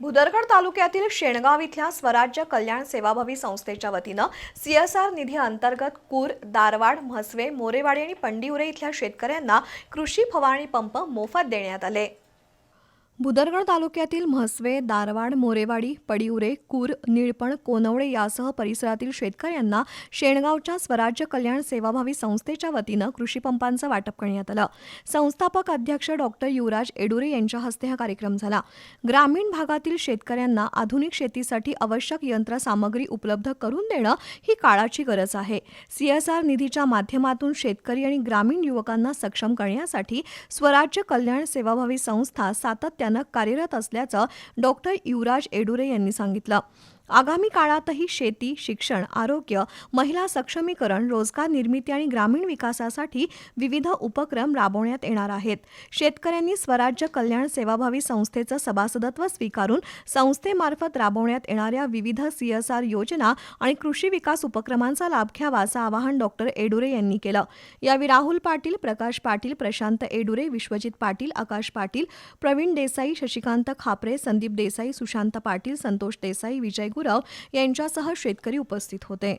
भुदरगड तालुक्यातील शेणगाव इथल्या स्वराज्य कल्याण सेवाभावी संस्थेच्या वतीनं CSR निधी अंतर्गत कूर, दारवाड, म्हसवे, मोरेवाडी आणि पंडिउरे इथल्या शेतकऱ्यांना कृषी फवारणी पंप मोफत देण्यात आले। भुदरगड तालुक्यातील म्हसवे, दारवाड, मोरेवाडी, पडिउरे, कूर, निळपण, कोनवडे यासह परिसरातील शेतकऱ्यांना शेणगावच्या स्वराज्य कल्याण सेवाभावी संस्थेच्या वतीनं कृषी पंपांचं वाटप करण्यात आलं। संस्थापक अध्यक्ष डॉक्टर युवराज एडुरे यांच्या हस्ते हा कार्यक्रम झाला। ग्रामीण भागातील शेतकऱ्यांना आधुनिक शेतीसाठी आवश्यक यंत्रसामग्री उपलब्ध करून देणं ही काळाची गरज आहे। CSR निधीच्या माध्यमातून शेतकरी आणि ग्रामीण युवकांना सक्षम करण्यासाठी स्वराज्य कल्याण सेवाभावी संस्था सातत्यानं कार्यरत असल्याचं डॉक्टर युवराज एडुरे यांनी सांगितलं। आगामी काळातही शेती, शिक्षण, आरोग्य, महिला सक्षमीकरण, रोजगार निर्मिती आणि ग्रामीण विकासासाठी विविध उपक्रम राबवण्यात येणार आहेत। शेतकऱ्यांनी स्वराज्य कल्याण सेवाभावी संस्थेचं सभासदत्व स्वीकारून संस्थेमार्फत राबवण्यात येणाऱ्या विविध CSR योजना आणि कृषी विकास उपक्रमांचा लाभ घ्यावा असं आवाहन डॉक्टर एडुरे यांनी केलं। यावेळी राहुल पाटील, प्रकाश पाटील, प्रशांत एडुरे, विश्वजित पाटील, आकाश पाटील, प्रवीण देसाई, शशिकांत खापरे, संदीप देसाई, सुशांत पाटील, संतोष देसाई, विजय गुरव यांच्यासह शेतकरी उपस्थित होते।